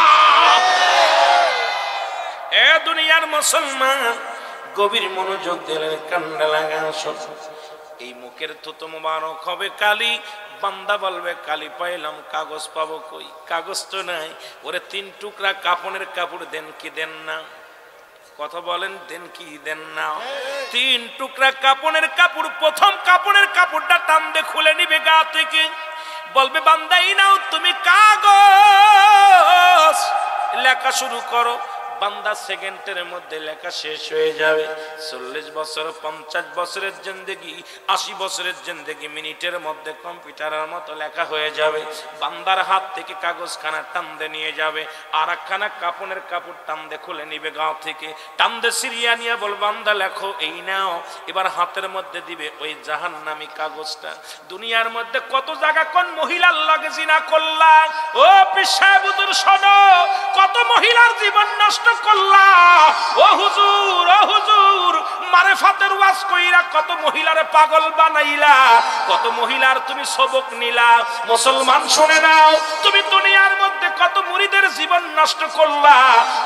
Speaker 1: এ দুনিয়ার মুসলমান গভীর মনোযোগ দিলেন কান্না লাগা এই মুখের থুতু মুবারক হবে কালি বান্দা বলবে কালি পাইলাম কাগজ পাবো কই কাগজ তো নাই ওরে 3 টুকরা কাপড়ের কাপড় দেন কি দেন না কথা বলেন দেন কি দেন না 3 টুকরা কাপড়ের কাপড় প্রথম কাপড়ের কাপড়টা টান দিয়ে খুলে নিবে গা থেকে বলবে বান্দা এই নাও তুমি কাগজ লেখা শুরু করো বান্দা সেকেন্ডের মধ্যে লেখা শেষ হয়ে যাবে 40 বছর 50 বছরের জিন্দেগি 80 বছরের জিন্দেগি মিনিটের মধ্যে কম্পিউটারের মতো লেখা হয়ে যাবে বান্দার হাত থেকে কাগজখানা টান দিয়ে নিয়ে যাবে আর একখানা কাপড়ের কাপড় টান দিয়ে খুলে নিবে গাঁ থেকে টান দিয়ে সিরিয়া নিয়ে বল বান্দা লেখো এই নাও এবার হাতের মধ্যে দিবে ওই জাহান্নামী কাগজটা দুনিয়ার মধ্যে কত জায়গা কোন মহিলার লাগে জিনা করলা ও পিসাবুদুর শোনো কত মহিলার জীবন নষ্ট করলা ও হুজুর মারেফাতের ওয়াজ কইরা কত মহিলারে পাগল বানাইলা কত মহিলার তুমি সবক নিলা মুসলমান শুনে নাও তুমি দুনিয়ার মধ্যে কত মুরিদের জীবন নষ্ট করলা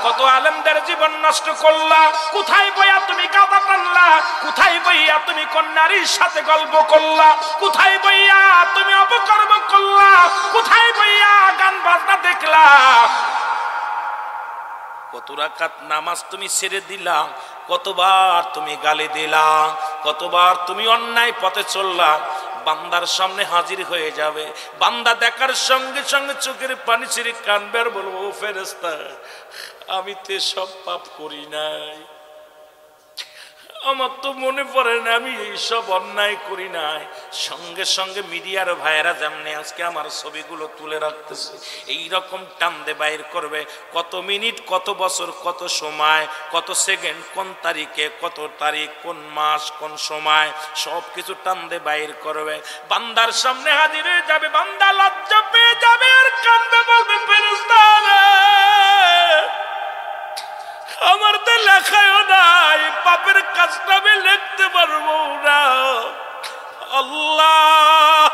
Speaker 1: কত আলেমদের জীবন নষ্ট করলা কোথায় বইয়া তুমি গাদা টানলা কোথায় বইয়া তুমি কোন নারীর সাথে গল্প করলা কোথায় বইয়া তুমি অপকর্ম করলা কোথায় বইয়া গান বাজনা দেখলা কত রাকাত নামাজ তুমি ছেড়ে দিলা কতবার তুমি গালি দিলা কতবার তুমি অন্যায় পথে চললা বান্দার সামনে হাজির হয়ে যাবে বান্দা দেখার সঙ্গে সঙ্গে চোখের পানি ছেড়ে কাঁদবে আর বলবো ফেরেশতা আমি তো সব পাপ করি নাই আমার তো মনে পড়ে না আমি এইসব অন্যায় করি নাই সঙ্গে সঙ্গে মিডিয়ার ভাইয়েরা যেমনি আজকে আমার ছবিগুলো তুলে রাখতেছে এইরকম টান দিয়ে বাইর করবে কত মিনিট কত বছর কত সময় কত সেকেন্ড কোন তারিখে কত তারিখ কোন মাস কোন সময় সব কিছু টান দিয়ে বাইর করবে বান্দার সামনে হাজির হয়ে যাবে বান্দা লজ্জা পেয়ে যাবে আর কাঁদবে বলবে ফেরেশতা আমার তো লেখায়ও নাই, পাপের কাজটা আমি লিখতে পারবো না। আল্লাহ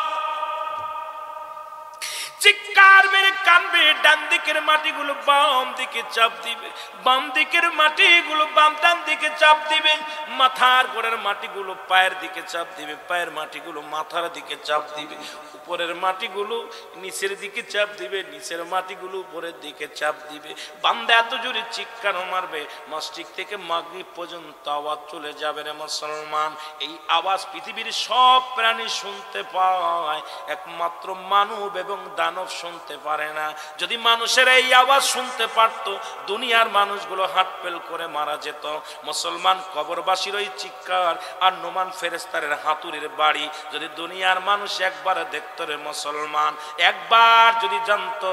Speaker 1: চিৎকার মেরে কানবে, ডান দিকের মাটিগুলো বাম দিকে চাপ দিবে, বাম দিকের মাটিগুলো ডান দিকে চাপ দিবে, মাথার গোড়ের মাটিগুলো পায়ের দিকে চাপ দিবে, পায়ের মাটিগুলো মাথার দিকে চাপ দিবে, উপরের মাটিগুলো নিচের দিকে চাপ দিবে, নিচের মাটিগুলো উপরের দিকে চাপ দিবে। বান্দা এত জোরে চিৎকার মারবে, মসজিদ থেকে মাগরিব পর্যন্ত আওয়াজ চলে যাবে রে মুসলমান। এই আওয়াজ পৃথিবীর সব প্রাণী শুনতে পায়, একমাত্র মানব এবং দানব শুনতে পারে না। যদি মানুষের এই আওয়াজ শুনতে পারতো, দুনিয়ার মানুষগুলো হাত ফেল করে মারা যেত। মুসলমান কবরবাসীর ওই চিৎকার আর নোমান ফেরেশতাদের হাতুড়ির বাড়ি যদি দুনিয়ার মানুষ একবার দেখতো রে মুসলমান, একবার যদি জানতো,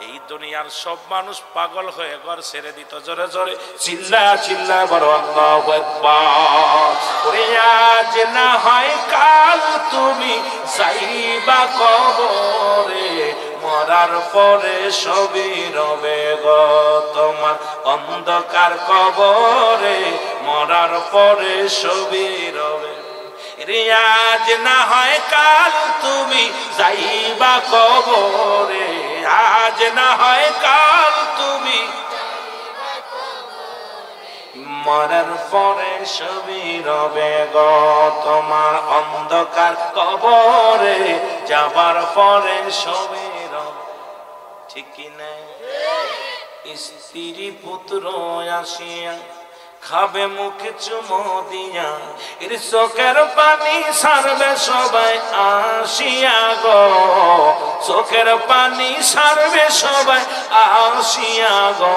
Speaker 1: এই দুনিয়ার সব মানুষ পাগল হয়ে ঘর ছেড়ে দিত। জোরে জোরে চিল্লা চিল্লা বড় আল্লাহু আকবার। ওরে আজ না হয় কাল তুমি যাইবা কবরে, মরার পরে সবই রবে গো তোমার অন্ধকার কবরে, মরার পরে সবই রবে। আজ না হয় কাল তুমি যাইবা কবরে, আজ না হয় কাল তুমি মরার পরে সবই রবে গো তোমার অন্ধকার কবরে, যাবার পরে সবই রবে। ঠিক কিনা? স্ত্রী পুত্র আসিয়া খাবে মুখে চুমো দিয়া, এর চোখের পানি সারবে সবাই আসিয়া গো, চোখের পানি সারবে সবাই আসিয়া গো,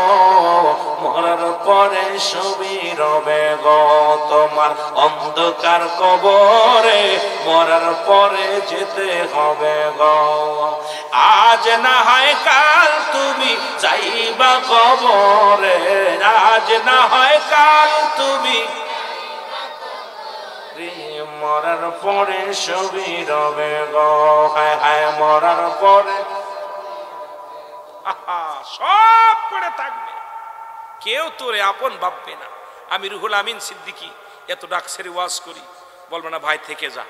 Speaker 1: মরার পরে সবই রবে গো তোমার অন্ধকার কবরে, মরার পরে যেতে হবে গো। আজ না হয় কাল তুমি যাইবা কবরে, আজ না হয় কাল তুমি মরার পরে সবই রবে গো। হায় হায় মরার পরে সব পড়ে থাকবে, কেউ তোরে আপন ভাববে না। আমি রুহুল আমিন সিদ্দিকী এত ডাকসেরি ওয়াজ করি, বলবে না ভাই থেকে যা।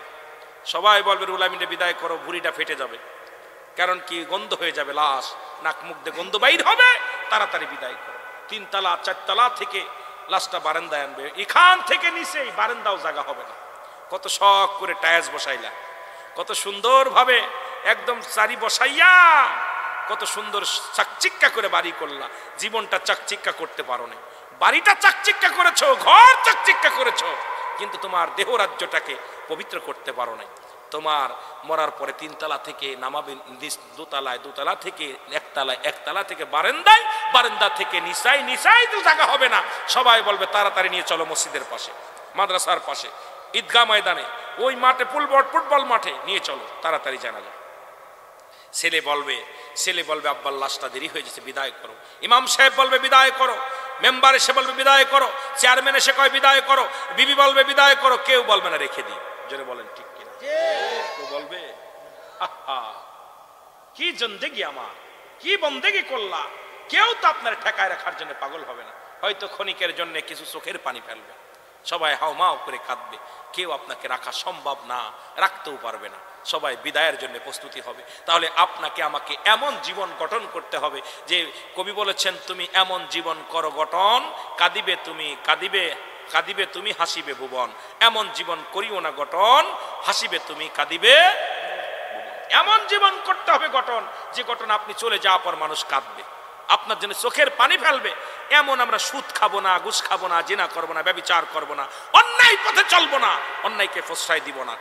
Speaker 1: সবাই বলবে রুহুল আমিনটা বিদায় করো, ভুঁড়িটা ফেটে যাবে, কারণ কি গন্ধ হয়ে যাবে, লাশ নাক মুখ দিয়ে গন্ধ বাইর হবে, তাড়াতাড়ি বিদায় করো। 3 তলা 4 তলা থেকে লাশটা বারান্দায় আনবে, এখান থেকে নিচে বারান্দাও জায়গা হবে না। কত শখ করে টায়াস বসাইলা, কত সুন্দর ভাবে একদম চারি বসাইয়া কত সুন্দর চাকচিক্কা করে বাড়ি করলা, জীবনটা চাকচিক্কা করতে পারো না। বাড়িটা চাকচিক্কা করেছো, ঘর চাকচিক্কা করেছো, কিন্তু তোমার দেহ রাজ্যটাকে পবিত্র করতে পারো না। তোমার মরার পরে 3 তলা থেকে নামাবে 2 তলায়, 2 তলা থেকে 1 তলায়, 1 তলা থেকে বারান্দায়, বারান্দা থেকে নিচাই, নিচাই তো জায়গা হবে না। সবাই বলবে তাড়াতাড়ি নিয়ে চলো মসজিদের পাশে, মাদ্রাসার পাশে, ঈদগাহ ময়দানে, ওই মাঠে ফুটবল মাঠে নিয়ে চলো, তাড়াতাড়ি জানাজা। ছেলে বলবে আব্বার লাশটা দেরি হয়ে যাচ্ছে, বিদায় করো। ইমাম সাহেব বলবে বিদায় করো, মেম্বার এসে বলবে বিদায় করো, চেয়ারম্যান এসে কয় বিদায় করো, বিবি বলবে বিদায় করো, কেউ বলবে না রেখে দিই। জোরে বলেন ঠিক কিনা? কেউ বলবে আহা কি জিন্দেগি আমার, কি বন্দেগি করলা। কেউ তো আপনার ঠেকায় রাখার জন্য পাগল হবে না, হয়তো ক্ষণিকের জন্য কিছু চোখের পানি ফেলবে, সবাই হাউমাউ করে কাঁদবে, কেউ আপনাকে রাখা সম্ভব না, রাখতেও পারবে না, সবাই বিদায়ের জন্য প্রস্তুতি হবে। তাহলে আপনাকে আমাকে এমন জীবন গঠন করতে হবে যে কবি বলেছেন, তুমি এমন জীবন করো গঠন, কাঁদিবে তুমি হাসিবে ভুবন। এমন জীবন করিও না গঠন, হাসিবে তুমি কাঁদিবে ভুবন। এমন জীবন করতে হবে গঠন, যে গঠন আপনি চলে যাওয়ার পর মানুষ কাঁদবে, আপনার জন্য চোখের পানি ফেলবে। এমন আমরা সুদ খাবো না, ঘুষ খাবো না, জিনা করবো না, ব্যভিচার করবো না, অন্যায় পথে চলবো না, অন্যায়কে প্রশ্রয় দিব না।